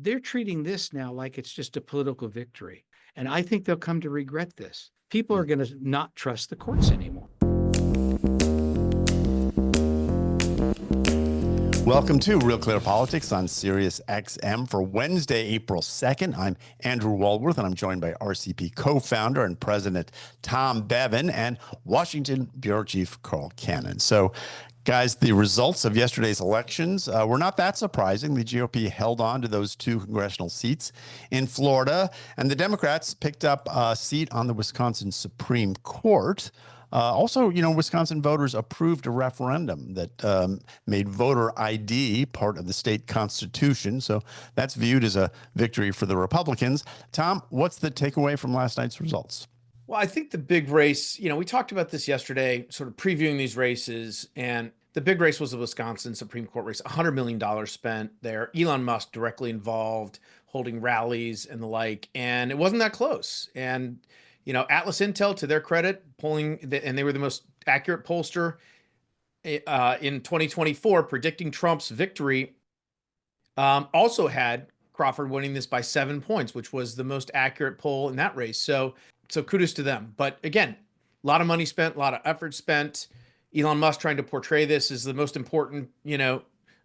they're treating this now like it's just a political victory. And I think they'll come to regret this. People are going to not trust the courts anymore. Welcome to Real Clear Politics on Sirius XM for Wednesday, April 2nd. I'm Andrew Waldworth, and I'm joined by RCP co-founder and president Tom Bevan and Washington Bureau Chief Carl Cannon. So, guys, the results of yesterday's elections were not that surprising. The GOP held on to those 2 congressional seats in Florida, and the Democrats picked up a seat on the Wisconsin Supreme Court. Also, Wisconsin voters approved a referendum that made voter ID part of the state constitution. So that's viewed as a victory for the Republicans. Tom, what's the takeaway from last night's results? Well, I think the big race, we talked about this yesterday, sort of previewing these races, and the big race was the Wisconsin Supreme Court race, $100 million spent there. Elon Musk directly involved, holding rallies and the like, and it wasn't that close. And Atlas Intel, to their credit, polling, and they were the most accurate pollster in 2024, predicting Trump's victory, also had Crawford winning this by 7 points, which was the most accurate poll in that race. So kudos to them. But again, a lot of money spent, a lot of effort spent. Elon Musk trying to portray this as the most important,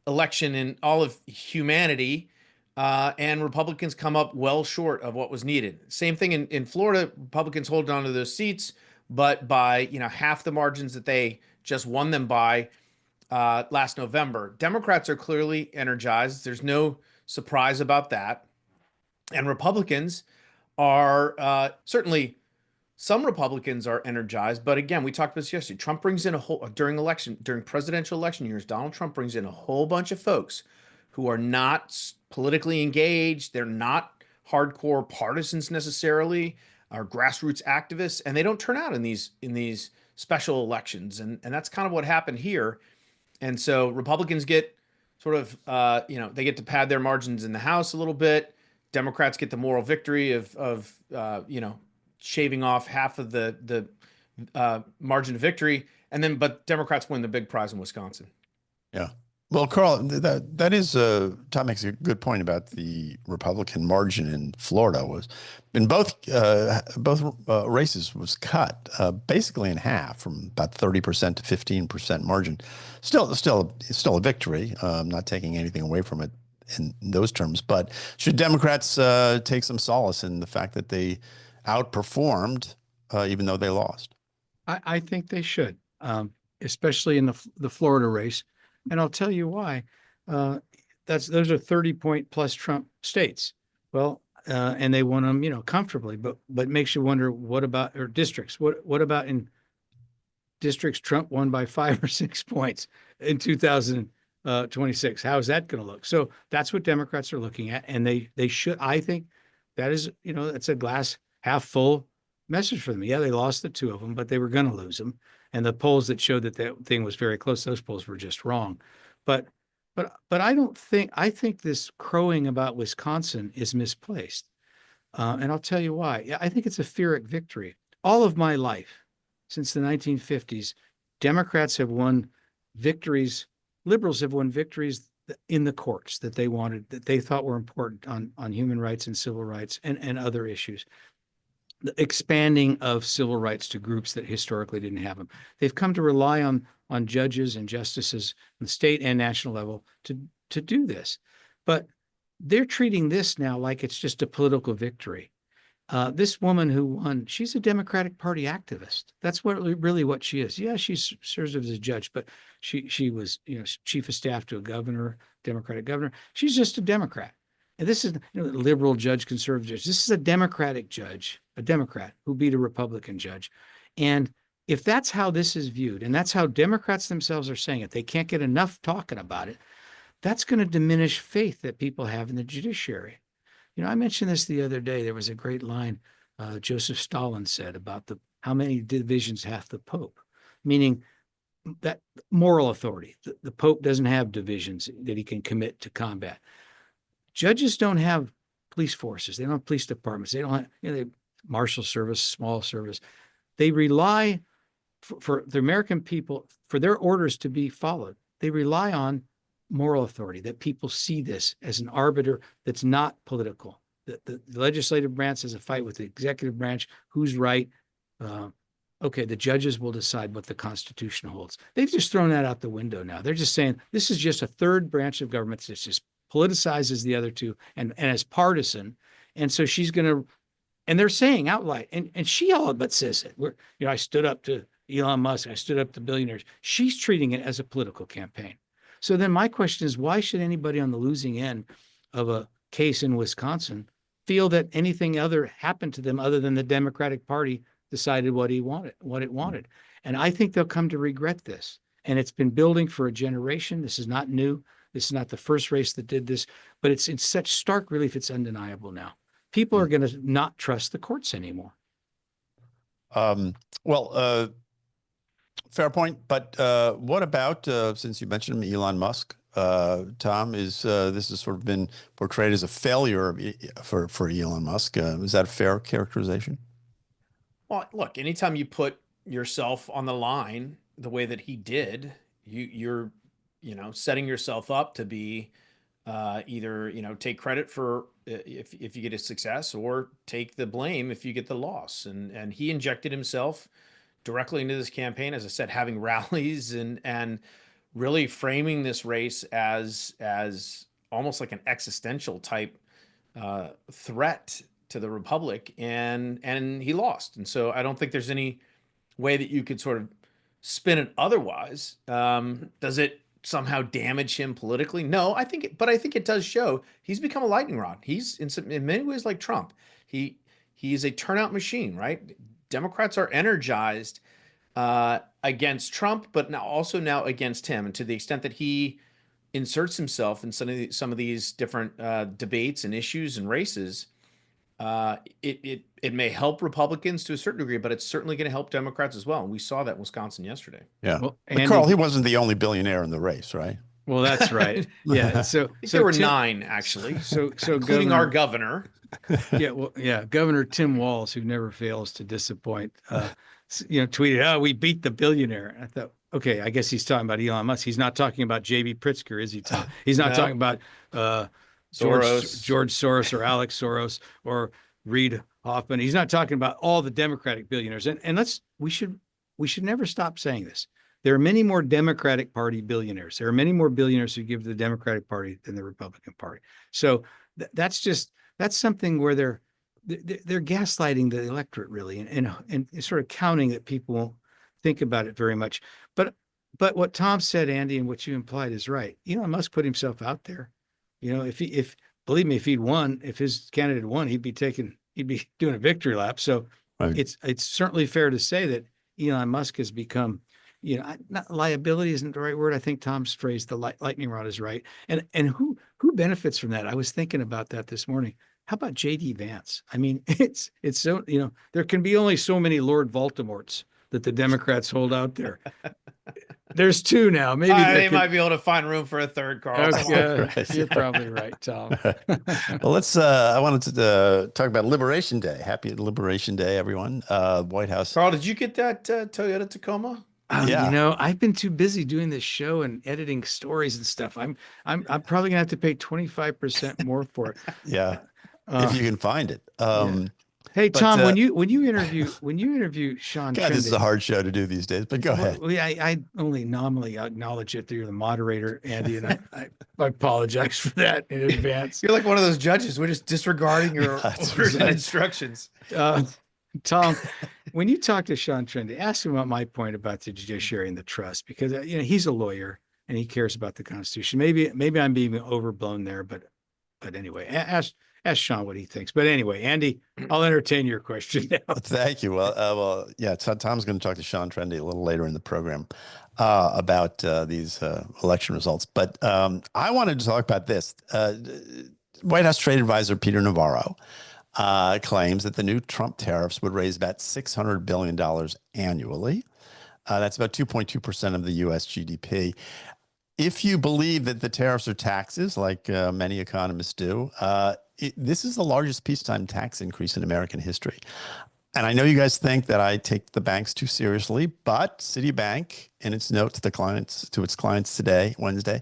election in all of humanity. And Republicans come up well short of what was needed. Same thing in Florida, Republicans holding on to those seats, but by half the margins that they just won them by last November. Democrats are clearly energized. There's no surprise about that. And Republicans are certainly, some Republicans are energized, but again, we talked about this yesterday. Trump brings in during presidential election years, Donald Trump brings in a whole bunch of folks who are not politically engaged. They're not hardcore partisans necessarily, or grassroots activists, and they don't turn out in these special elections. And that's kind of what happened here. And so Republicans get sort of, they get to pad their margins in the House a little bit. Democrats get the moral victory of shaving off half of the margin of victory. But Democrats win the big prize in Wisconsin. Yeah. Well, Carl, that is Tom makes a good point about the Republican margin in Florida. Was in both races was cut basically in half, from about 30% to 15% margin. Still a victory. Not taking anything away from it in those terms, but should Democrats take some solace in the fact that they outperformed even though they lost? I think they should, especially in the Florida race. And I'll tell you why. Those are 30-point plus Trump states. Well, and they won them, comfortably. But makes you wonder, what about or districts? What about in districts Trump won by 5 or 6 points in 2026? How is that going to look? So that's what Democrats are looking at, and they should. I think that is, it's a glass half full message for them. Yeah, they lost the 2 of them, but they were going to lose them. And the polls that showed that thing was very close, those polls were just wrong. But I think this crowing about Wisconsin is misplaced. And I'll tell you why. I think it's a Pyrrhic victory. All of my life, since the 1950s, Democrats have won victories, liberals have won victories in the courts that they wanted, that they thought were important on human rights and civil rights and other issues. The expanding of civil rights to groups that historically didn't have them. They've come to rely on judges and justices on the state and national level to do this. But they're treating this now like it's just a political victory. This woman who won, she's a Democratic Party activist. That's really what she is. Yeah, she serves as a judge, but she was chief of staff to a governor, Democratic governor. She's just a Democrat. And this is liberal judge, conservative judge. This is a Democratic judge, a Democrat who beat a Republican judge. And if that's how this is viewed, and that's how Democrats themselves are saying it, they can't get enough talking about it, that's going to diminish faith that people have in the judiciary. I mentioned this the other day. There was a great line Joseph Stalin said about how many divisions hath the Pope, meaning that moral authority. The Pope doesn't have divisions that he can commit to combat. Judges don't have police forces. They don't have police departments. They don't have marshal service, small service. They rely for the American people, for their orders to be followed. They rely on moral authority, that people see this as an arbiter that's not political. The legislative branch has a fight with the executive branch. Who's right? Okay, the judges will decide what the Constitution holds. They've just thrown that out the window now. They're just saying this is just a third branch of government that just politicizes the other two and is partisan. And so she's going to, and they're saying outright, and she all but says it. I stood up to Elon Musk. I stood up to billionaires. She's treating it as a political campaign. So then my question is, why should anybody on the losing end of a case in Wisconsin feel that anything other happened to them other than the Democratic Party decided what it wanted? And I think they'll come to regret this. And it's been building for a generation. This is not new. This is not the first race that did this, but it's in such stark relief, it's undeniable now. People are going to not trust the courts anymore. Fair point. But what about, since you mentioned him, Elon Musk, Tom, this has sort of been portrayed as a failure for Elon Musk. Is that a fair characterization? Well, look, anytime you put yourself on the line the way that he did, you're setting yourself up to be either, take credit for if you get a success or take the blame if you get the loss. And he injected himself directly into this campaign, as I said, having rallies and really framing this race as almost like an existential type threat to the Republic, and he lost. And so I don't think there's any way that you could sort of spin it otherwise. Does it somehow damage him politically? No, but I think it does show he's become a lightning rod. He's in many ways like Trump. He's a turnout machine, right? Democrats are energized against Trump, but now against him. And to the extent that he inserts himself in some of these different debates and issues and races, it may help Republicans to a certain degree, but it's certainly going to help Democrats as well. And we saw that in Wisconsin yesterday. Yeah. Well, but Carl, he wasn't the only billionaire in the race, right? Well, that's right. Yeah. So there were 9 actually. So including our governor. Governor Tim Walz, who never fails to disappoint, tweeted, "Oh, we beat the billionaire." I thought, okay, I guess he's talking about Elon Musk. He's not talking about J.B. Pritzker, is he, Tom? He's not talking about George Soros or Alex Soros or Reid Hoffman. He's not talking about all the Democratic billionaires. And we should never stop saying this. There are many more Democratic Party billionaires. There are many more billionaires who give to the Democratic Party than the Republican Party. So that's something where they're gaslighting the electorate, really, and sort of counting that people won't think about it very much. But what Tom said, Andy, and what you implied is right. Elon Musk put himself out there. Believe me, if his candidate won, he'd be doing a victory lap. So right. It's certainly fair to say that Elon Musk has become, not liability isn't the right word. I think Tom's phrase, the lightning rod, is right. And who benefits from that? I was thinking about that this morning. How about J.D. Vance? I mean, it's so, there can be only so many Lord Voldemorts that the Democrats hold out there. There's 2 now. Maybe they might be able to find room for a third, Carl. Okay. You're probably right, Tom. Well, I wanted to talk about Liberation Day. Happy Liberation Day, everyone. White House. Carl, did you get that Toyota Tacoma? Yeah. I've been too busy doing this show and editing stories and stuff. I'm probably gonna have to pay 25% more for it. Yeah. If you can find it. Hey, Tom, when you interview Sean God, Trende, this is a hard show to do these days, but go ahead. I only nominally acknowledge it that you're the moderator, Andy, and I apologize for that in advance. You're like one of those judges. We're just disregarding your orders and instructions. Tom, when you talk to Sean Trende, ask him about my point about the judiciary and the trust, because he's a lawyer and he cares about the Constitution. Maybe I'm being overblown there, but anyway, ask Sean what he thinks. But anyway, Andy, I'll entertain your question now. Thank you. Well, yeah. Tom's going to talk to Sean Trende a little later in the program about these election results. But I wanted to talk about this. White House Trade Advisor Peter Navarro claims that the new Trump tariffs would raise about $600 billion annually. That's about 2.2% of the U.S. GDP. If you believe that the tariffs are taxes, like many economists do, this is the largest peacetime tax increase in American history. And I know you guys think that I take the banks too seriously, but Citibank, in its note to its clients today, Wednesday,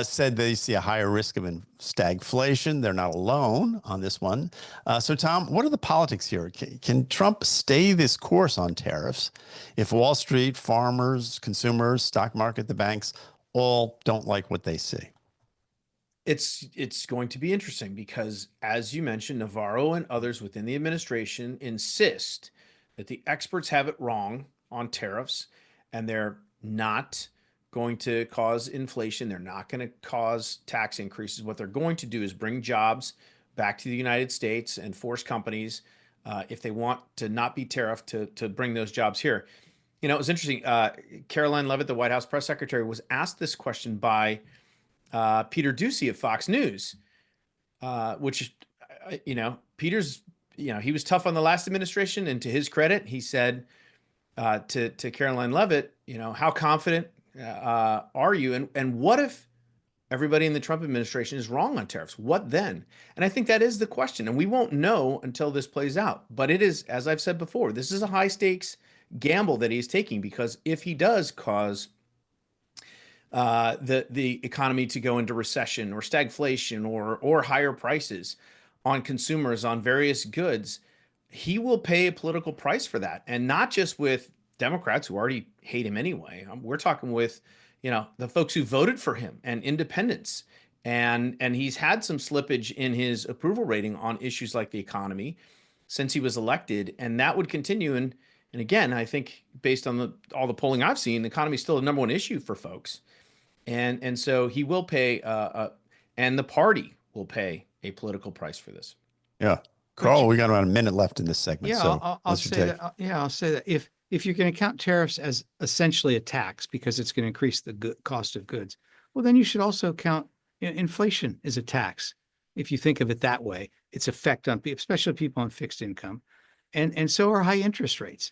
said they see a higher risk of stagflation. They're not alone on this one. So, Tom, what are the politics here? Can Trump stay this course on tariffs if Wall Street, farmers, consumers, stock market, the banks all don't like what they see? It's going to be interesting because, as you mentioned, Navarro and others within the administration insist that the experts have it wrong on tariffs, and they're not going to cause inflation. They're not going to cause tax increases. What they're going to do is bring jobs back to the United States and force companies, if they want to not be tariffed, to bring those jobs here. You know, it was interesting. Caroline Leavitt, the White House press secretary, was asked this question by Peter Doocy of Fox News, which, Peter's, he was tough on the last administration. And to his credit, he said to Caroline Leavitt, how confident are you? And what if everybody in the Trump administration is wrong on tariffs? What then? And I think that is the question. And we won't know until this plays out. But it is, as I've said before, this is a high stakes gamble that he's taking, because if he does cause the economy to go into recession or stagflation or higher prices on consumers on various goods, he will pay a political price for that. And not just with Democrats who already hate him anyway. We're talking with, the folks who voted for him and independents. And he's had some slippage in his approval rating on issues like the economy since he was elected, and that would continue. And again, I think based on all the polling I've seen, the economy is still the number one issue for folks. And so he will pay, and the party will pay a political price for this. Yeah. Carl, we got about a minute left in this segment. Yeah, So I'll say that. I'll say that if you're going to count tariffs as essentially a tax because it's going to increase the cost of goods, well, then you should also count inflation as a tax. If you think of it that way, its effect on people, especially people on fixed income, and so are high interest rates.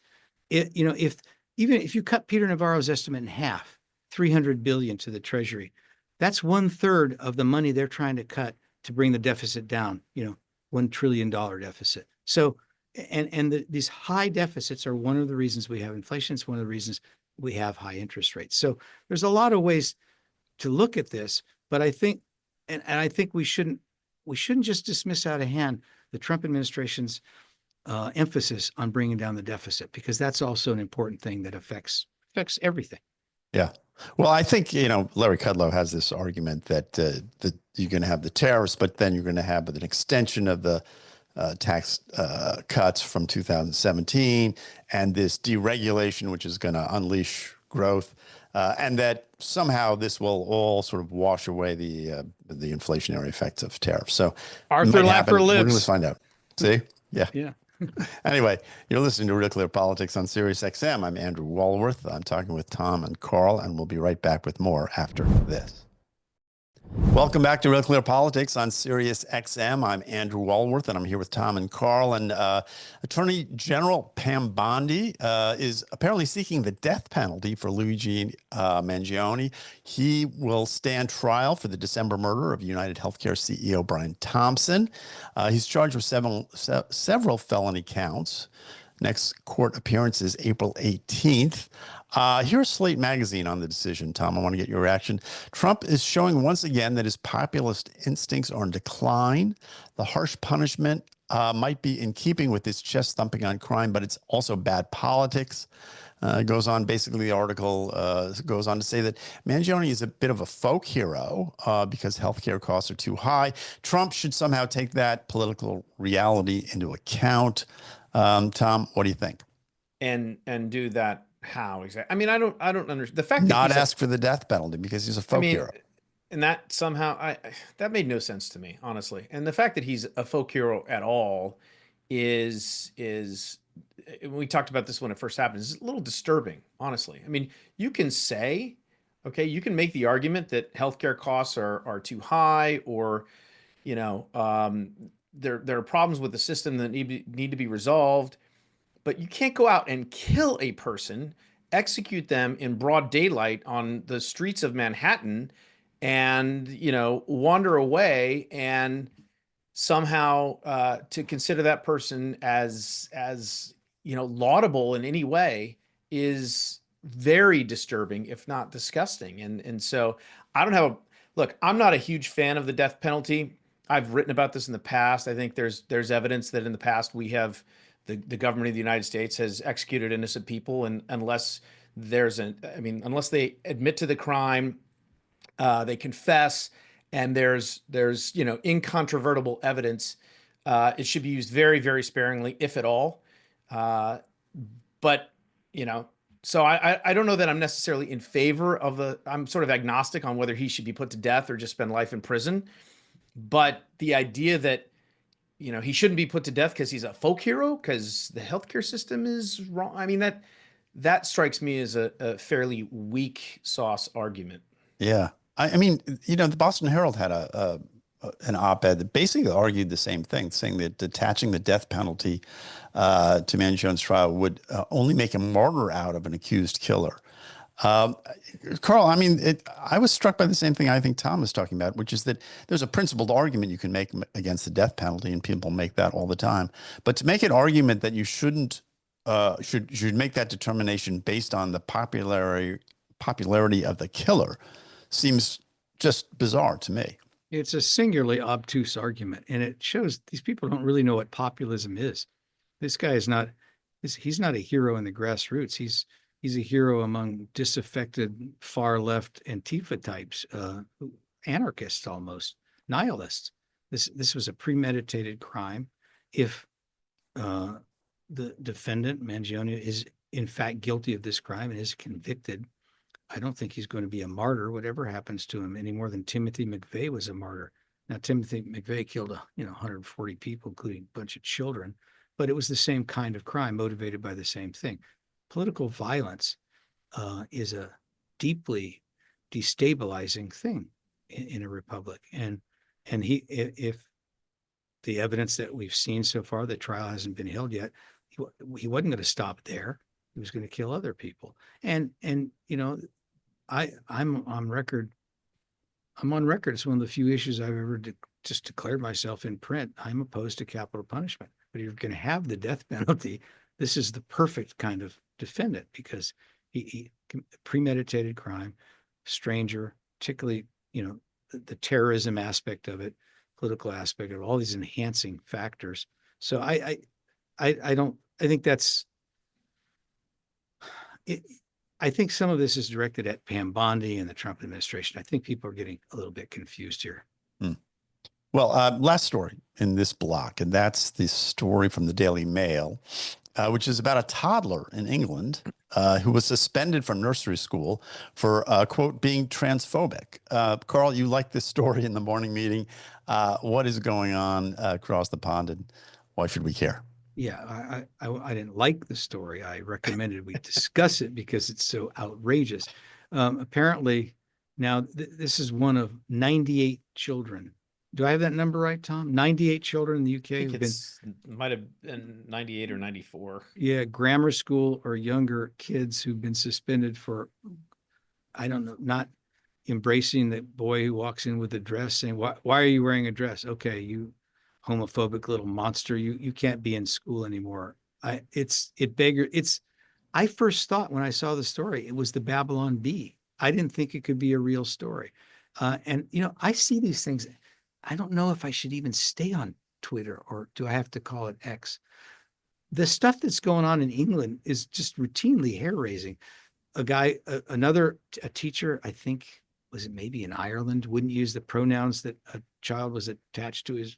If you cut Peter Navarro's estimate in half, 300 billion to the Treasury, that's 1/3 of the money they're trying to cut to bring the deficit down. $1 trillion deficit. So, these high deficits are one of the reasons we have inflation. It's one of the reasons we have high interest rates. So there's a lot of ways to look at this, but I think, and I think we shouldn't just dismiss out of hand the Trump administration's emphasis on bringing down the deficit, because that's also an important thing that affects everything. Yeah. Well, I think, Larry Kudlow has this argument that you're going to have the tariffs, but then you're going to have an extension of the tax cuts from 2017 and this deregulation, which is going to unleash growth, and that somehow this will all sort of wash away the inflationary effects of tariffs. So Arthur Laffer lives. We're going to find out. See? Yeah. Yeah. Anyway, you're listening to Real Clear Politics on Sirius XM. I'm Andrew Walworth. I'm talking with Tom and Carl, and we'll be right back with more after this. Welcome back to Real Clear Politics on Sirius XM. I'm Andrew Walworth, and I'm here with Tom and Carl. And Attorney General Pam Bondi is apparently seeking the death penalty for Luigi Mangione. He will stand trial for the December murder of United Healthcare CEO Brian Thompson. He's charged with several felony counts. Next court appearance is April 18th. Here's Slate Magazine on the decision, Tom. I want to get your reaction. Trump is showing once again that his populist instincts are in decline. The harsh punishment might be in keeping with his chest thumping on crime, but it's also bad politics. It goes on, basically the article goes on to say that Mangione is a bit of a folk hero because healthcare costs are too high. Trump should somehow take that political reality into account. Tom, what do you think? And do that how exactly? I mean, I don't understand the fact that not ask for the death penalty because he's a folk hero. And that somehow that made no sense to me, honestly. And the fact that he's a folk hero at all is we talked about this when it first happened. It's a little disturbing, honestly. I mean, you can say, okay, you can make the argument that healthcare costs are too high, or there are problems with the system that need to be resolved, but you can't go out and kill a person, execute them in broad daylight on the streets of Manhattan, and wander away, and somehow to consider that person as laudable in any way is very disturbing, if not disgusting. And so I don't have Look, I'm not a huge fan of the death penalty. I've written about this in the past. I think there's evidence that in the past we have the government of the United States has executed innocent people, and unless unless they admit to the crime, they confess, and there's incontrovertible evidence, it should be used very, very sparingly, if at all. Uh, but you know, so I don't know that I'm necessarily in favor of I'm sort of agnostic on whether he should be put to death or just spend life in prison. But the idea that he shouldn't be put to death because he's a folk hero because the healthcare system is wrong. I mean, that strikes me as a fairly weak sauce argument. Yeah. I mean, the Boston Herald had an op-ed that basically argued the same thing, saying that detaching the death penalty to Mangione's trial would only make a martyr out of an accused killer. Carl, I mean, I was struck by the same thing I think Tom was talking about, which is that there's a principled argument you can make against the death penalty, and people make that all the time. But to make an argument that you shouldn't should make that determination based on the popularity of the killer seems just bizarre to me. It's a singularly obtuse argument, and it shows these people don't really know what populism is. This guy is not, he's not a hero in the grassroots. He's a hero among disaffected far left Antifa types, anarchists almost, nihilists. This was a premeditated crime. If the defendant, Mangione, is in fact guilty of this crime and is convicted, I don't think he's going to be a martyr, whatever happens to him, any more than Timothy McVeigh was a martyr. Now, Timothy McVeigh killed 140 people, including a bunch of children, but it was the same kind of crime motivated by the same thing. Political violence is a deeply destabilizing thing in a republic, and if the evidence that we've seen so far, the trial hasn't been held yet, he wasn't going to stop there. He was going to kill other people, and I'm on record. I'm on record. It's one of the few issues I've ever just declared myself in print. I'm opposed to capital punishment. But if you're going to have the death penalty, this is the perfect kind of defendant because he premeditated crime, stranger, particularly the terrorism aspect of it, political aspect of it, all these enhancing factors. So I think that's it. I think some of this is directed at Pam Bondi and the Trump administration. I think people are getting a little bit confused here. Well, last story in this block, and that's the story from the Daily Mail, which is about a toddler in England who was suspended from nursery school for, quote, being transphobic. Carl, you liked this story in the morning meeting. What is going on across the pond, and why should we care? Yeah, I didn't like the story. I recommended we discuss it because it's so outrageous. Apparently, now this is one of 98 children. Do I have that number right, Tom? 98 children in the UK I think might have been 98 or 94. Yeah, grammar school or younger kids who've been suspended for, I don't know, not embracing the boy who walks in with a dress saying, why are you wearing a dress? Okay, you homophobic little monster, you can't be in school anymore. I first thought when I saw the story, it was the Babylon Bee. I didn't think it could be a real story. And I see these things. I don't know if I should even stay on Twitter or do I have to call it X? The stuff that's going on in England is just routinely hair raising. A teacher, I think, was it maybe in Ireland, wouldn't use the pronouns that a child was attached to his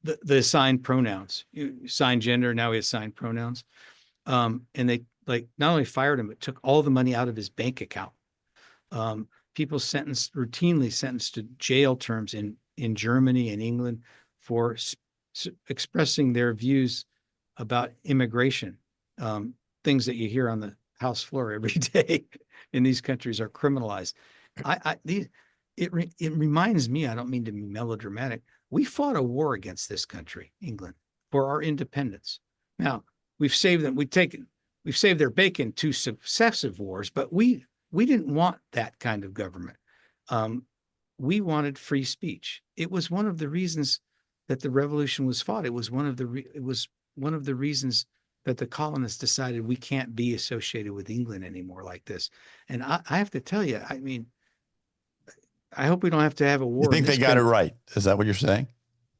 the assigned pronouns. You assigned gender, now he assigned pronouns. And they not only fired him, but took all the money out of his bank account. People routinely sentenced to jail terms in Germany and England for expressing their views about immigration. Things that you hear on the House floor every day in these countries are criminalized. It reminds me, I don't mean to be melodramatic, we fought a war against this country, England, for our independence. Now, we've saved their bacon 2 successive wars, but we didn't want that kind of government. We wanted free speech. It was one of the reasons that the revolution was fought. It was one of the reasons that the colonists decided we can't be associated with England anymore like this. And I have to tell you, I mean, I hope we don't have to have a You war. think they got it right? Is that what you're saying?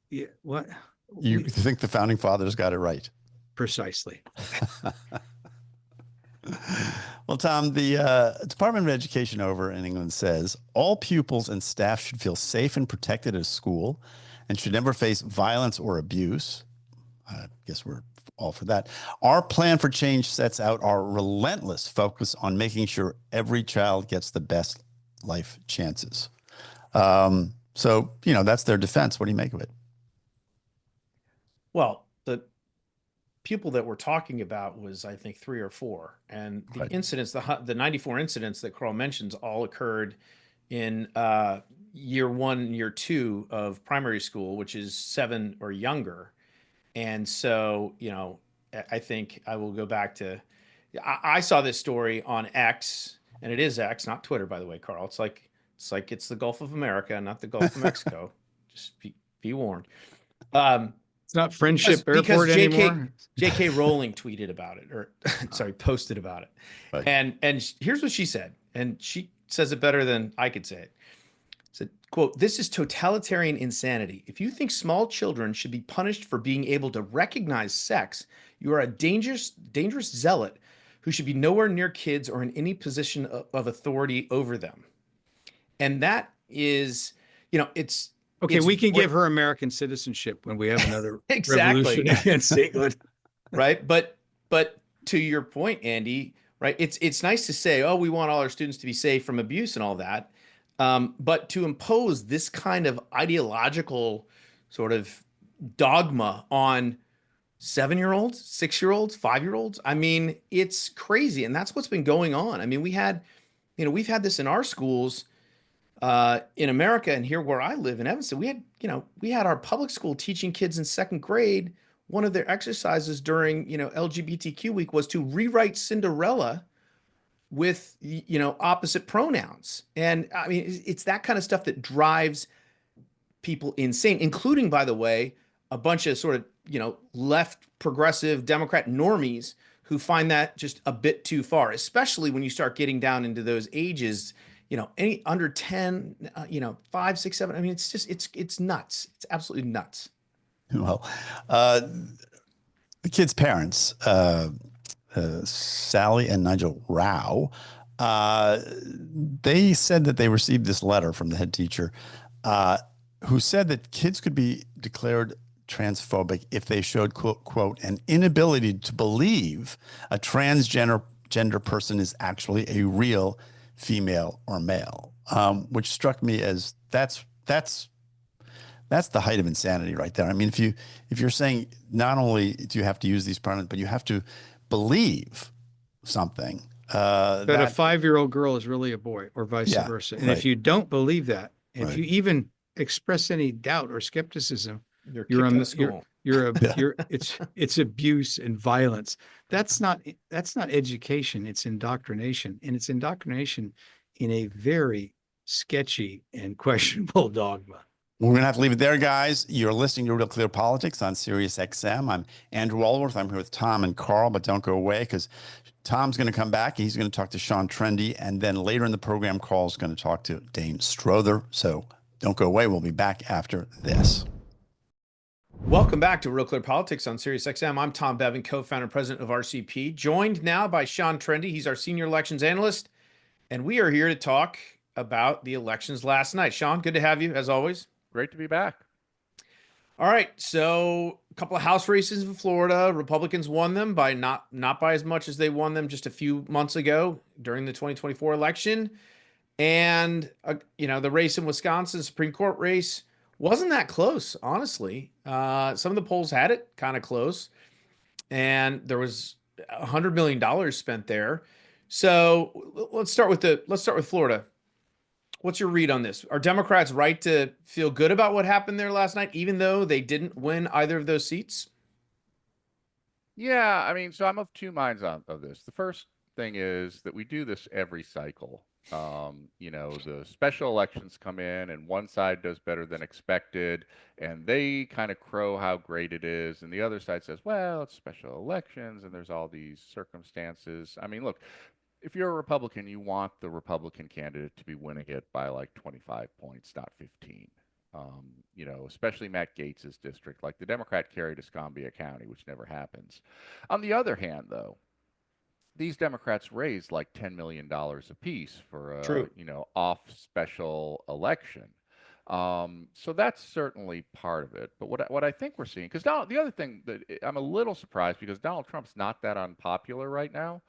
Yeah, what? You think the founding fathers got it right? Precisely. Well, Tom, the Department of Education over in England says all pupils and staff should feel safe and protected at school and should never face violence or abuse. I guess we're all for that. Our plan for change sets out our relentless focus on making sure every child gets the best life chances. So, that's their defense. What do you make of it? Well, the pupil that we're talking about was, I think, 3 or 4, and the Right. incidents, the 94 incidents that Carl mentions, all occurred in year 1, year 2 of primary school, which is 7 or younger. And so, I think I will go back to, I saw this story on X, and it is X, not Twitter, by the way, Carl. It's the Gulf of America, not the Gulf of Mexico. Just be warned. It's not Because Friendship Airport anymore. J.K. Rowling tweeted about it, or sorry, posted about it. Right. And here's what she said, and she says it better than I could say it. Said, quote, "This is totalitarian insanity. If you think small children should be punished for being able to recognize sex, you are a dangerous zealot who should be nowhere near kids or in any position of authority over them." And that is, it's Okay, it's we can give her American citizenship when we have another exactly revolution against England. right. But to your point, Andy, right? It's nice to say, oh, we want all our students to be safe from abuse and all that. But to impose this kind of ideological sort of dogma on 7-year-olds, 6-year-olds, 5-year-olds, I mean, it's crazy. And that's what's been going on. I mean, we've had this in our schools in America, and here where I live in Evanston, we had our public school teaching kids in 2nd grade. One of their exercises during, LGBTQ week was to rewrite Cinderella with, opposite pronouns. And I mean, it's that kind of stuff that drives people insane, including, by the way, a bunch of sort of, left progressive Democrat normies who find that just a bit too far, especially when you start getting down into those ages, any under 10, 5, 6, 7. I mean, it's just, it's nuts. It's absolutely nuts. Well, the kids' parents, Sally and Nigel Rao, they said that they received this letter from the head teacher who said that kids could be declared transphobic if they showed, quote, an inability to believe a transgender person is actually a real female or male, which struck me as that's the height of insanity right there. I mean, if you're saying not only do you have to use these pronouns, but you have to believe something that a 5-year-old girl is really a boy, or vice versa. And if you don't believe that, if you even express any doubt or skepticism, it's abuse and violence. That's not education. It's indoctrination, and it's indoctrination in a very sketchy and questionable dogma. We're going to have to leave it there, guys. You're listening to Real Clear Politics on Sirius XM. I'm Andrew Walworth. I'm here with Tom and Carl, but don't go away because Tom's going to come back. He's going to talk to Sean Trende, and then later in the program, Carl's going to talk to Dane Strother. So don't go away. We'll be back after this. Welcome back to Real Clear Politics on Sirius XM. I'm Tom Bevan, co-founder and president of RCP, joined now by Sean Trende. He's our senior elections analyst, and we are here to talk about the elections last night. Sean, good to have you, as always. Great to be back. All right, so a couple of House races in Florida. Republicans won them by not by as much as they won them just a few months ago during the 2024 election. And, the race in Wisconsin, Supreme Court race, wasn't that close, honestly. Some of the polls had it kind of close, and there was $100 million spent there. So let's start with Florida. What's your read on this? Are Democrats right to feel good about what happened there last night, even though they didn't win either of those seats? Yeah, I mean, so I'm of two minds of this. The first thing is that we do this every cycle. The special elections come in and one side does better than expected, and they kind of crow how great it is. And the other side says, well, it's special elections and there's all these circumstances. I mean, look, if you're a Republican, you want the Republican candidate to be winning it by like 25 points, not 15. Especially Matt Gaetz's district, like the Democrat carried Escambia County, which never happens. On the other hand, though, these Democrats raised like $10 million apiece for a, True. off special election. So that's certainly part of it. But what I think we're seeing, because the other thing that I'm a little surprised because Donald Trump's not that unpopular right now.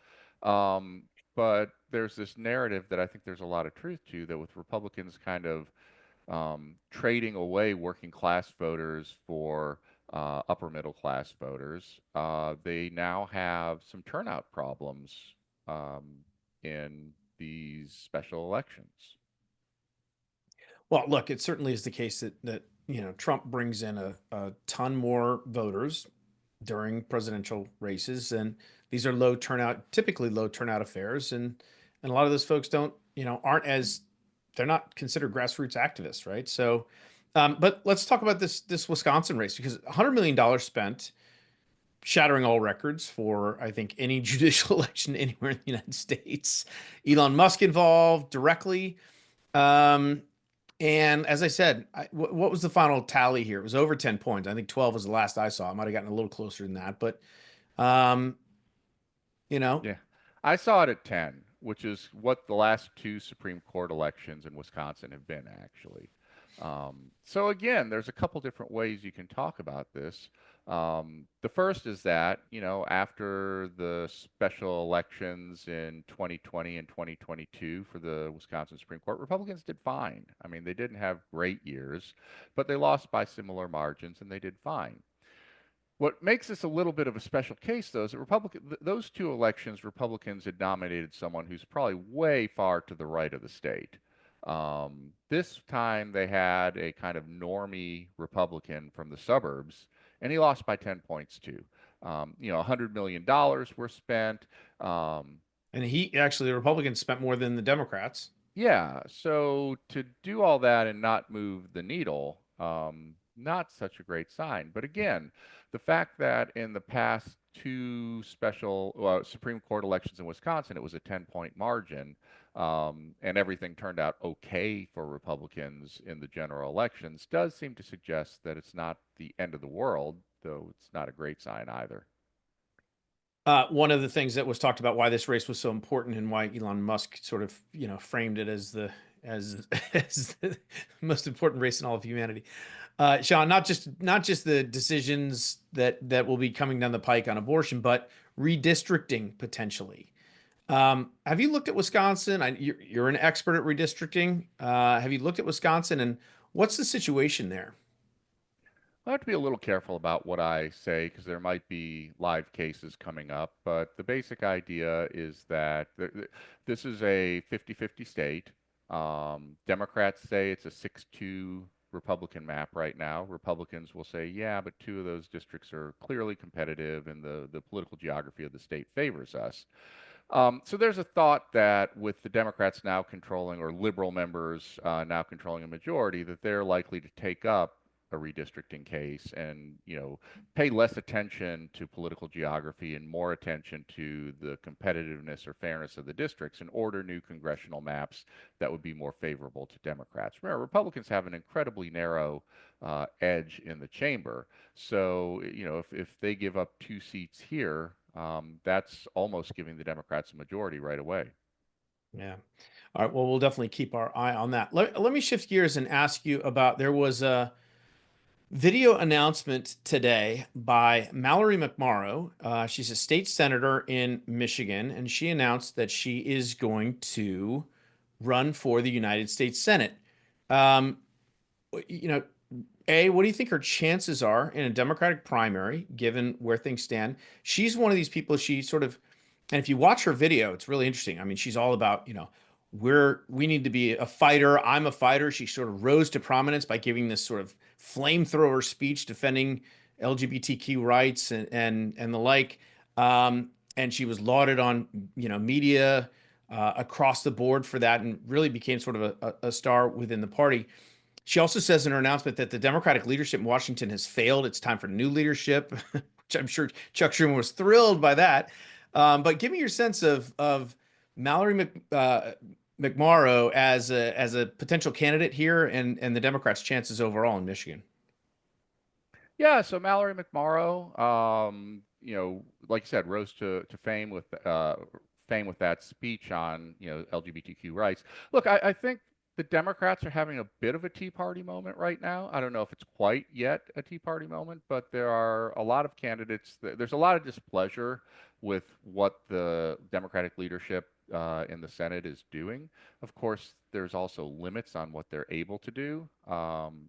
Um, but there's this narrative that I think there's a lot of truth to that with Republicans kind of trading away working class voters for upper middle class voters, they now have some turnout problems um, in these special elections. Well, look, it certainly is the case that Trump brings in a ton more voters during presidential races, and these are typically low turnout affairs, and a lot of those folks they're not considered grassroots activists, right? So, but let's talk about this Wisconsin race because $100 million spent, shattering all records for I think any judicial election anywhere in the United States. Elon Musk involved directly. Um, and as I said, what was the final tally here? It was over 10 points. I think 12 was the last I saw. I might have gotten a little closer than that, but um, you know, Yeah. I saw it at 10, which is what the last two Supreme Court elections in Wisconsin have been, actually. So again, there's a couple different ways you can talk about this. The first is that, after the special elections in 2020 and 2022 for the Wisconsin Supreme Court, Republicans did fine. I mean, they didn't have great years, but they lost by similar margins and they did fine. What makes this a little bit of a special case, though, is that those two elections, Republicans had nominated someone who's probably way far to the right of the state. This time they had a kind of normie Republican from the suburbs, and he lost by 10 points too. $100 million were spent. and the Republicans spent more than the Democrats. Yeah, so to do all that and not move the needle, not such a great sign. But again, the fact that in the past two Supreme Court elections in Wisconsin, it was a 10-point margin, and everything turned out okay for Republicans in the general elections, does seem to suggest that it's not the end of the world, though it's not a great sign either. One of the things that was talked about why this race was so important and why Elon Musk sort of, framed it as as the most important race in all of humanity. Sean, not just the decisions that will be coming down the pike on abortion, but redistricting potentially. Have you looked at Wisconsin? You're an expert at redistricting. Have you looked at Wisconsin and what's the situation there? I have to be a little careful about what I say because there might be live cases coming up, but the basic idea is that this is a 50-50 state. Democrats say it's a 6-2 Republican map right now. Republicans will say, yeah, but two of those districts are clearly competitive and the political geography of the state favors us. So there's a thought that with the Democrats now controlling, or liberal members now controlling a majority, that they're likely to take up a redistricting case and pay less attention to political geography and more attention to the competitiveness or fairness of the districts and order new congressional maps that would be more favorable to Democrats. Remember, Republicans have an incredibly narrow edge in the chamber, so if they give up 2 seats here, that's almost giving the Democrats a majority right away. Yeah. All right. Well, we'll definitely keep our eye on that. Let me shift gears and ask you about, there was a video announcement today by Mallory McMorrow. She's a state senator in Michigan, and she announced that she is going to run for the United States Senate. What do you think her chances are in a Democratic primary, given where things stand? She's one of these people, and if you watch her video, it's really interesting. I mean, she's all about, we need to be a fighter. I'm a fighter. She sort of rose to prominence by giving this sort of flamethrower speech defending LGBTQ rights and the like. And she was lauded on, media across the board for that, and really became sort of a star within the party. She also says in her announcement that the Democratic leadership in Washington has failed. It's time for new leadership, which I'm sure Chuck Schumer was thrilled by that. But give me your sense of Mallory McMorrow as a potential candidate here, and the Democrats' chances overall in Michigan? Yeah, so Mallory McMorrow, like you said, rose to fame with that speech on, LGBTQ rights. Look, I think the Democrats are having a bit of a Tea Party moment right now. I don't know if it's quite yet a Tea Party moment, but there are a lot of candidates. There's a lot of displeasure with what the Democratic leadership in the Senate is doing. Of course, there's also limits on what they're able to do.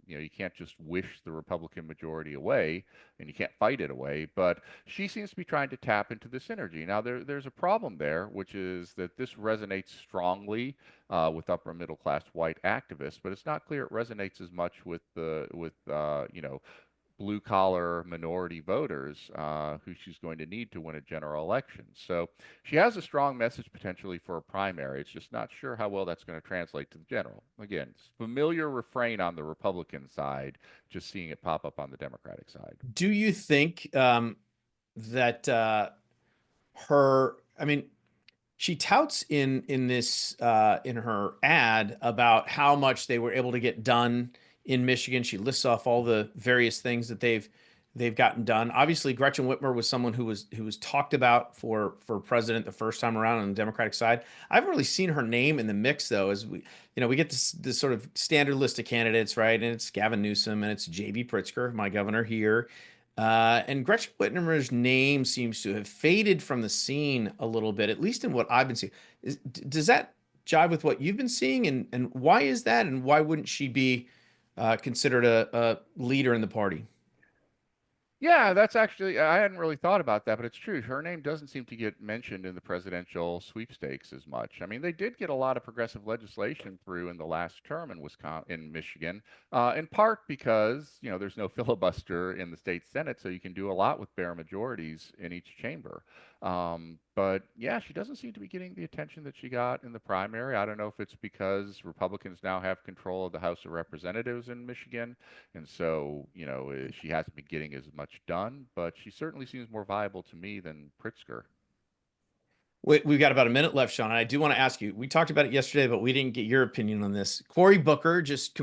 You can't just wish the Republican majority away, and you can't fight it away. But she seems to be trying to tap into this energy. Now, there's a problem there, which is that this resonates strongly with upper middle class white activists, but it's not clear it resonates as much with blue collar minority voters who she's going to need to win a general election. So she has a strong message potentially for a primary. It's just not sure how well that's going to translate to the general. Again, it's familiar refrain on the Republican side, just seeing it pop up on the Democratic side. Do you think that I mean, she touts in this in her ad about how much they were able to get done in Michigan. She lists off all the various things that they've gotten done. Obviously, Gretchen Whitmer was someone who was talked about for president the first time around on the Democratic side. I haven't really seen her name in the mix though, as we get this sort of standard list of candidates, right? And it's Gavin Newsom and it's J.B. Pritzker, my governor here. And Gretchen Whitmer's name seems to have faded from the scene a little bit, at least in what I've been seeing. Does that jive with what you've been seeing? And why is that? And why wouldn't she be considered a leader in the party? Yeah, that's actually, I hadn't really thought about that, but it's true. Her name doesn't seem to get mentioned in the presidential sweepstakes as much. I mean, they did get a lot of progressive legislation through in the last term in Michigan, in part because, there's no filibuster in the state Senate, so you can do a lot with bare majorities in each chamber. But yeah, she doesn't seem to be getting the attention that she got in the primary. I don't know if it's because Republicans now have control of the House of Representatives in Michigan, and so, she hasn't been getting as much done, but she certainly seems more viable to me than Pritzker. We've got about a minute left, Sean. And I do want to ask you, we talked about it yesterday, but we didn't get your opinion on this. Cory Booker just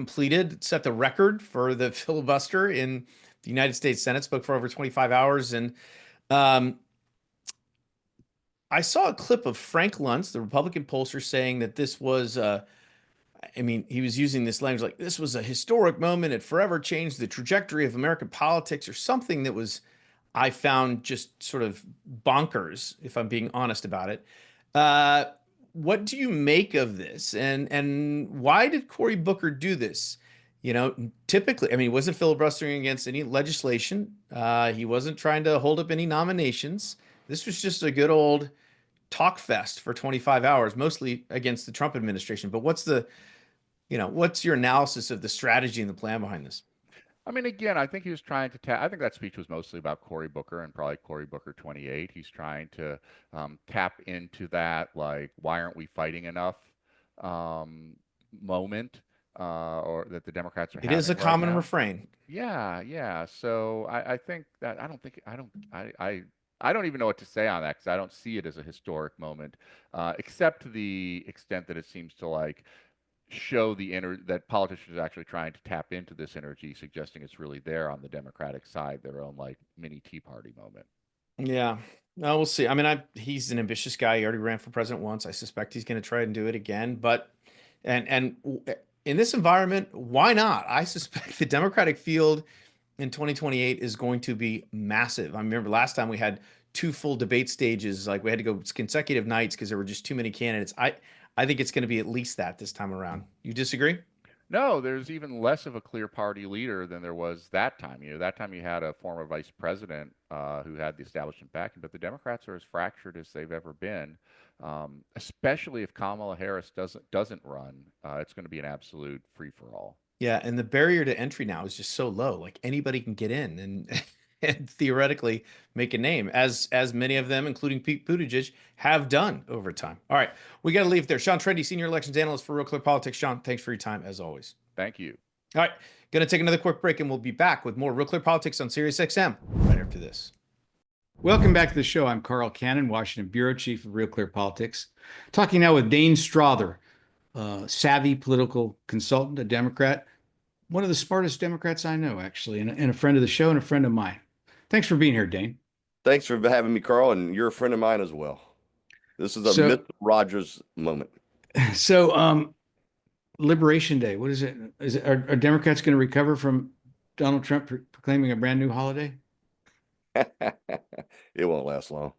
set the record for the filibuster in the United States Senate, spoke for over 25 hours. And I saw a clip of Frank Luntz, the Republican pollster, saying that this was, he was using this language like this was a historic moment. It forever changed the trajectory of American politics, or something that was, I found just sort of bonkers, if I'm being honest about it. What do you make of this? And why did Cory Booker do this? Typically, he wasn't filibustering against any legislation. He wasn't trying to hold up any nominations. This was just a good old talk fest for 25 hours, mostly against the Trump administration. But what's your analysis of the strategy and the plan behind this? Again, I think he was trying to I think that speech was mostly about Cory Booker and probably Cory Booker 28. He's trying to tap into that, like, why aren't we fighting enough moment, or that the Democrats are having. It is a right common now. refrain. Yeah. So I think that I don't even know what to say on that, because I don't see it as a historic moment, except to the extent that it seems to show that politicians are actually trying to tap into this energy, suggesting it's really there on the Democratic side, their own mini Tea Party moment. Yeah. No, we'll see. He's an ambitious guy. He already ran for president once. I suspect he's going to try and do it again. But and in this environment, why not? I suspect the Democratic field in 2028 is going to be massive. I remember last time we had 2 full debate stages. We had to go consecutive nights because there were just too many candidates. I think it's going to be at least that this time around. You disagree? No, there's even less of a clear party leader than there was that time. That time you had a former vice president who had the establishment backing, but the Democrats are as fractured as they've ever been. Especially if Kamala Harris doesn't run, it's going to be an absolute free for all. Yeah, and the barrier to entry now is just so low. Anybody can get in and and theoretically make a name, as many of them, including Pete Buttigieg, have done over time. All right, we got to leave there. Sean Trende, Senior Elections Analyst for Real Clear Politics. Sean, thanks for your time, as always. Thank you. All right, going to take another quick break, and we'll be back with more Real Clear Politics on SiriusXM right after this. Welcome back to the show. I'm Carl Cannon, Washington Bureau Chief of Real Clear Politics. Talking now with Dane Strother, savvy political consultant, a Democrat, one of the smartest Democrats I know, actually, and a friend of the show and a friend of mine. Thanks for being here, Dane. Thanks for having me, Carl, and you're a friend of mine as well. This is a So- Mr. Rogers moment. So, Liberation Day, what is it? Are Democrats going to recover from Donald Trump proclaiming a brand new holiday? It won't last long.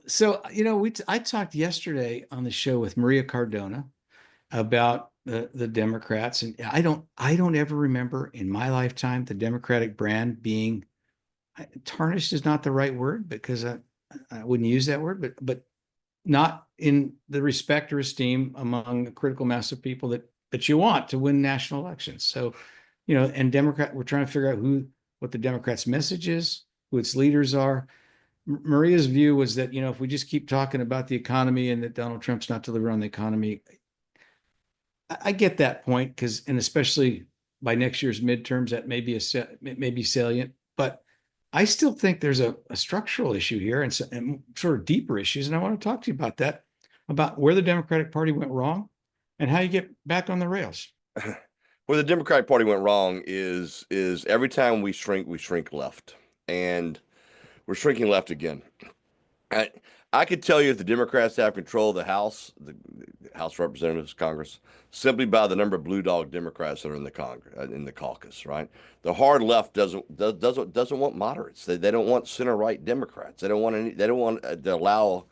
So I talked yesterday on the show with Maria Cardona about the Democrats, and I don't ever remember in my lifetime the Democratic brand being tarnished is not the right word, because I wouldn't use that word, but not in the respect or esteem among the critical mass of people that you want to win national elections. So, and we're trying to figure out what the Democrats' message is, who its leaders are. Maria's view was that, if we just keep talking about the economy and that Donald Trump's not delivering on the economy, I get that point, and especially by next year's midterms, that may be salient, but I still think there's a structural issue here and sort of deeper issues. And I want to talk to you about that, about where the Democratic Party went wrong and how you get back on the rails. Where the Democratic Party went wrong is every time we shrink left, and we're shrinking left again. I could tell you if the Democrats have control of the House Representatives Congress, simply by the number of blue dog Democrats that are in the Congress, in the caucus, right? The hard left doesn't want moderates. They don't want center right Democrats. They don't want to allow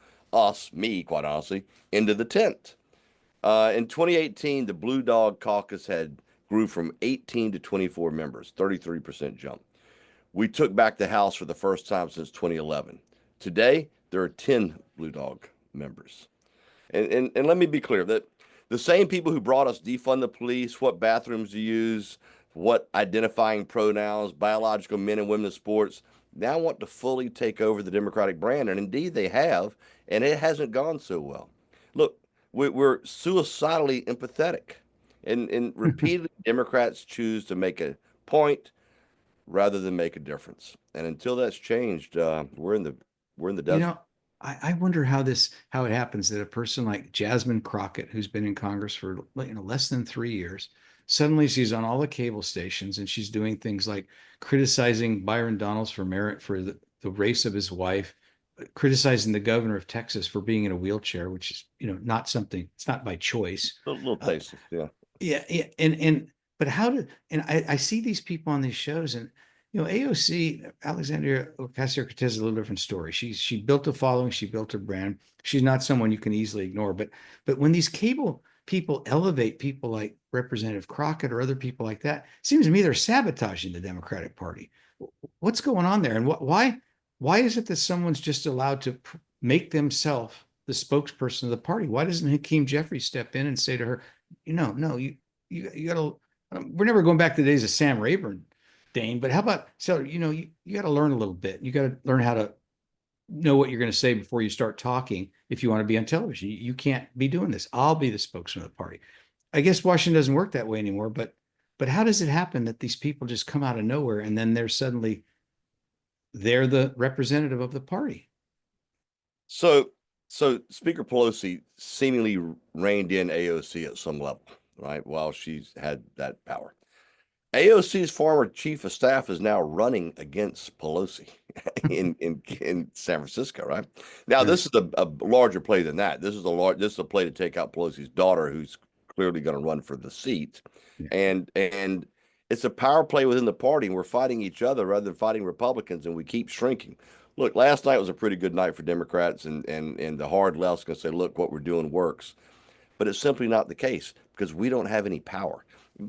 me, quite honestly, into the tent. In 2018, the blue dog caucus grew from 18 to 24 members, 33% jump. We took back the House for the first time since 2011. Today, there are 10 blue dog members. And let me be clear that the same people who brought us defund the police, what bathrooms to use, what identifying pronouns, biological men and women in sports, now want to fully take over the Democratic brand. And indeed they have, and it hasn't gone so well. Look, we're suicidally empathetic. And repeatedly, Democrats choose to make a point rather than make a difference. And until that's changed, we're in the desert. I wonder how it happens that a person like Jasmine Crockett, who's been in Congress for less than 3 years, suddenly she's on all the cable stations and she's doing things like criticizing Byron Donalds for the race of his wife, criticizing the governor of Texas for being in a wheelchair, which is not something, it's not by choice. A little tasty, yeah. Yeah, but I see these people on these shows, and AOC, Alexandria Ocasio-Cortez, is a little different story. She built a following, she built a brand. She's not someone you can easily ignore. But when these cable people elevate people like Representative Crockett or other people like that, it seems to me they're sabotaging the Democratic Party. What's going on there, and why is it that someone's just allowed to make themselves the spokesperson of the party? Why doesn't Hakeem Jeffries step in and say to her, no, you got to? We're never going back to the days of Sam Rayburn, Dane, but how about, you got to learn a little bit. You got to learn how to know what you're going to say before you start talking if you want to be on television. You can't be doing this. I'll be the spokesman of the party. I guess Washington doesn't work that way anymore, but how does it happen that these people just come out of nowhere and then they're the representative of the party? So Speaker Pelosi seemingly reined in AOC at some level, right? While she's had that power. AOC's former chief of staff is now running against Pelosi in San Francisco, right? Now, this is a larger play than that. This is a play to take out Pelosi's daughter, who's clearly going to run for the seat. Yeah. And it's a power play within the party, and we're fighting each other rather than fighting Republicans, and we keep shrinking. Look, last night was a pretty good night for Democrats, and the hard left's going to say, look, what we're doing works. But it's simply not the case because we don't have any power.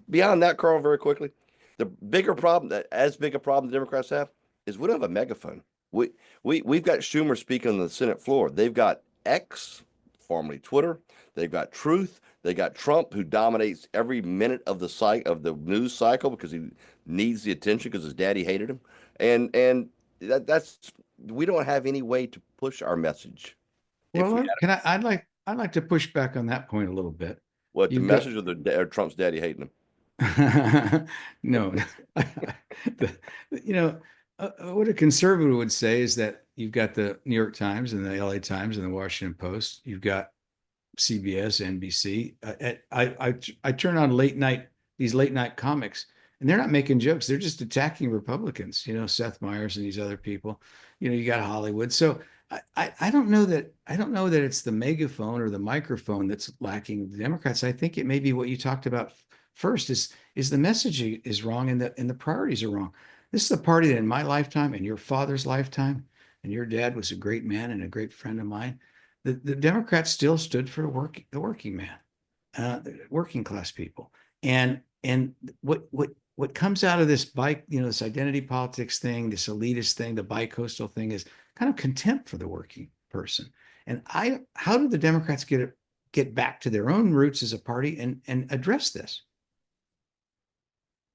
Beyond that, Carl, very quickly, the bigger problem, as big a problem the Democrats have, is we don't have a megaphone. We've got Schumer speaking on the Senate floor. They've got X, formerly Twitter. They've got Truth. They got Trump, who dominates every minute of the news cycle because he needs the attention because his daddy hated him. And we don't have any way to push our message. Well, I'd like to push back on that point a little bit. What, the message of Trump's daddy hating him? No. What a conservative would say is that you've got the New York Times and the LA Times and the Washington Post. You've got CBS, NBC. I turn on these late night comics, and they're not making jokes. They're just attacking Republicans. Seth Meyers and these other people. You got Hollywood. So I don't know that it's the megaphone or the microphone that's lacking the Democrats. I think it may be what you talked about first is the messaging is wrong and the priorities are wrong. This is a party that in my lifetime and your father's lifetime, and your dad was a great man and a great friend of mine. The Democrats still stood for the working man, working class people, and what comes out of this this identity politics thing, this elitist thing, the bicoastal thing is kind of contempt for the working person. And how do the Democrats get back to their own roots as a party and address this?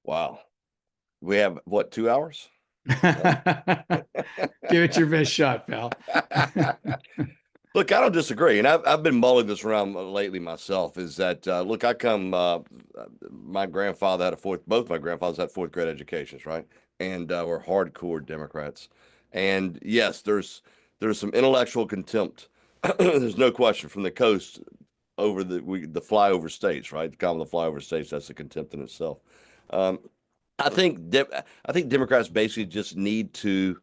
Wow. We have what, 2 hours? Give it your best shot, pal. Look, I don't disagree, and I've been mulling this around lately myself. Is that look? My grandfather had both my grandfathers had fourth grade educations, right? And were hardcore Democrats. And yes, there's some intellectual contempt. There's no question from the coast over the flyover states, right? The flyover states. That's a contempt in itself. I think Democrats basically just need to.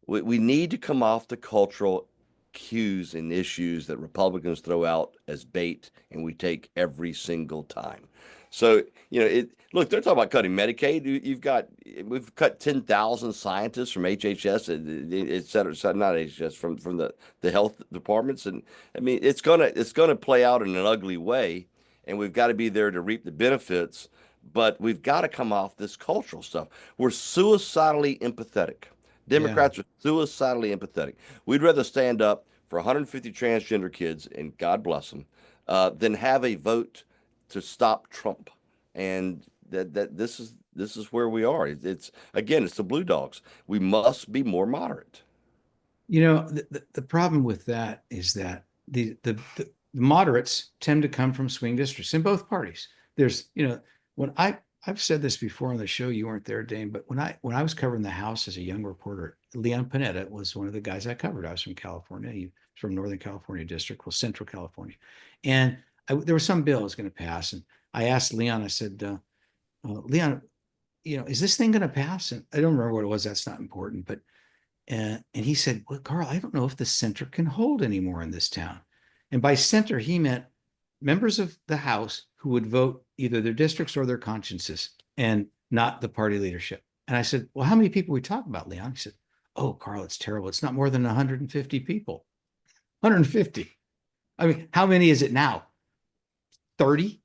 We need to come off the cultural cues and issues that Republicans throw out as bait, and we take every single time. So, look, they're talking about cutting Medicaid. We've cut 10,000 scientists from HHS, et cetera, not HHS, from the health departments. And I mean, it's gonna play out in an ugly way, and we've got to be there to reap the benefits. But we've got to come off this cultural stuff. We're suicidally empathetic. Democrats are suicidally empathetic. We'd rather stand up for 150 transgender kids, and God bless them, than have a vote to stop Trump. And that this is where we are. It's the blue dogs. We must be more moderate. The problem with that is that the moderates tend to come from swing districts in both parties. There's, when I've said this before on the show, you weren't there, Dane, but when I was covering the House as a young reporter, Leon Panetta was one of the guys I covered. I was from California. He was from Northern California district, well, Central California. And there was some bill that was going to pass. And I asked Leon, I said, Leon, is this thing going to pass? And I don't remember what it was. That's not important. But, and he said, well, Carl, I don't know if the center can hold anymore in this town. And by center, he meant members of the House who would vote either their districts or their consciences and not the party leadership. And I said, well, how many people we talk about, Leon? He said, oh, Carl, it's terrible. It's not more than 150 people. 150. I mean, how many is it now? 30?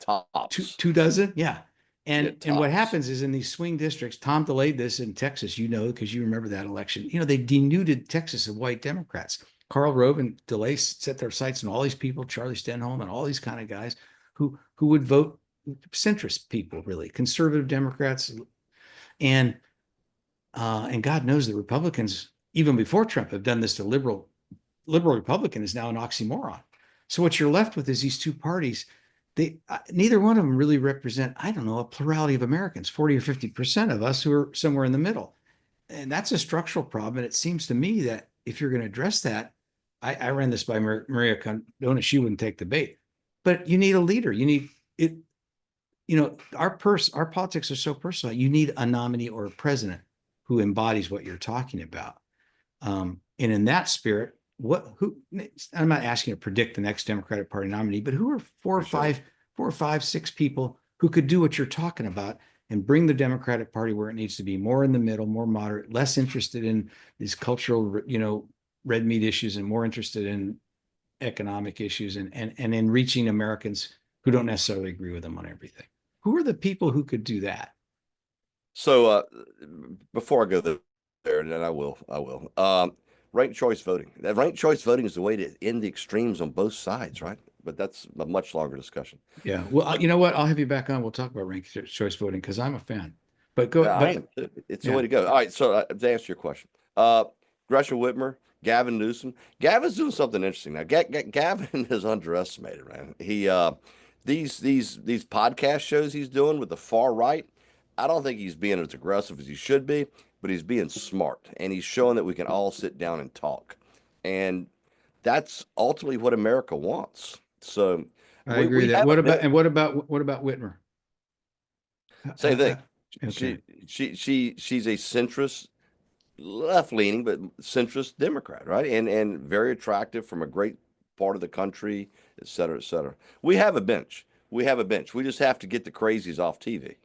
Tops. Two dozen? Yeah. And Yeah, what tops. happens is in these swing districts, Tom delayed this in Texas, because you remember that election. They denuded Texas of white Democrats. Karl Rove and DeLay set their sights on all these people, Charlie Stenholm and all these kind of guys who would vote centrist people, really conservative Democrats, and God knows the Republicans, even before Trump, have done this to liberal Republican is now an oxymoron. So what you're left with is these two parties. Neither one of them really represent, I don't know, a plurality of Americans, 40 or 50% of us who are somewhere in the middle. And that's a structural problem. And it seems to me that if you're going to address that, I ran this by Maria Condona. She wouldn't take the bait, but you need a leader. You need it. Our politics are so personal. You need a nominee or a president who embodies what you're talking about. And in that spirit, I'm not asking you to predict the next Democratic Party nominee, but who are four or five, six people who could do what you're talking about and bring the Democratic Party where it needs to be, more in the middle, more moderate, less interested in these cultural, red meat issues, and more interested in economic issues and in reaching Americans who don't necessarily agree with them on everything. Who are the people who could do that? So before I go there, and then I will. Ranked choice voting. That ranked choice voting is the way to end the extremes on both sides, right? But that's a much longer discussion. Yeah. Well, you know what? I'll have you back on. We'll talk about ranked choice voting because I'm a fan. But go. Yeah, I am too. It's the way to go. All right. So to answer your question, Gretchen Whitmer, Gavin Newsom. Gavin's doing something interesting now. Gavin is underestimated, man. He these podcast shows he's doing with the far right. I don't think he's being as aggressive as he should be, but he's being smart, and he's showing that we can all sit down and talk, and that's ultimately what America wants. So I agree we that. have What a about, bit, and what about Whitmer? same thing. Okay. She's a centrist, left leaning, but centrist Democrat, right? And very attractive from a great part of the country, et cetera, et cetera. We have a bench. We have a bench. We just have to get the crazies off TV.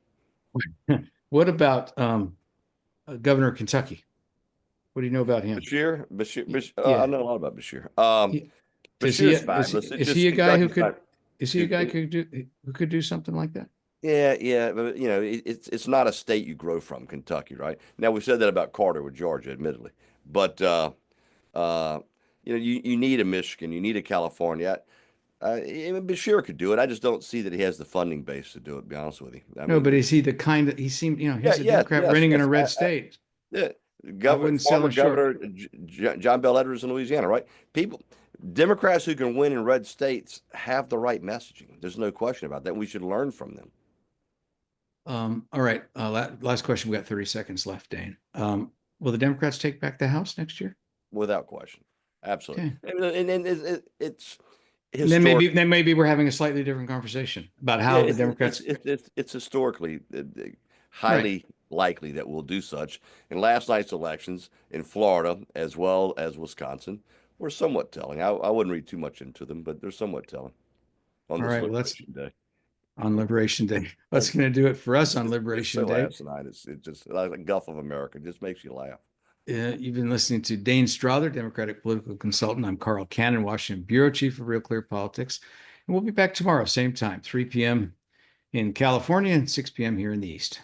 What about Governor of Kentucky? What do you know about him? Bashir, Yeah. I know a lot about Bashir. Is he Bashir's fabulous. It's is just he a guy who Kentucky's could not. is he a guy who could do something like that? Yeah, but it's not a state you grow from, Kentucky, right? Now we said that about Carter with Georgia, admittedly, but uh, you need a Michigan, you need a California. Bashir could do it. I just don't see that he has the funding base to do it. To be honest with you, I No, but mean, is he the kind that he seemed, yeah, he's a Democrat running in a red state. yeah. I wouldn't sell Former him short. Governor John Bel Edwards in Louisiana, right? Democrats who can win in red states have the right messaging. There's no question about that. We should learn from them. All right. Last question. We got 30 seconds left, Dane. Will the Democrats take back the House next year? Without question. Absolutely. Okay. And it's And historic. then maybe we're having a slightly different conversation about how the Democrats. It's historically highly likely that we'll do such. And last night's elections in Florida, as well as Wisconsin, were somewhat telling. I wouldn't read too much into them, but they're somewhat telling on All this right. Well, that's Liberation Day. on Liberation Day. That's going to do it for us on Liberation So Day. last night, it's just like a Gulf of America. It just makes you laugh. You've been listening to Dane Strother, Democratic political consultant. I'm Carl Cannon, Washington Bureau Chief of Real Clear Politics. And we'll be back tomorrow, same time, 3 p.m. in California and 6 p.m. here in the East.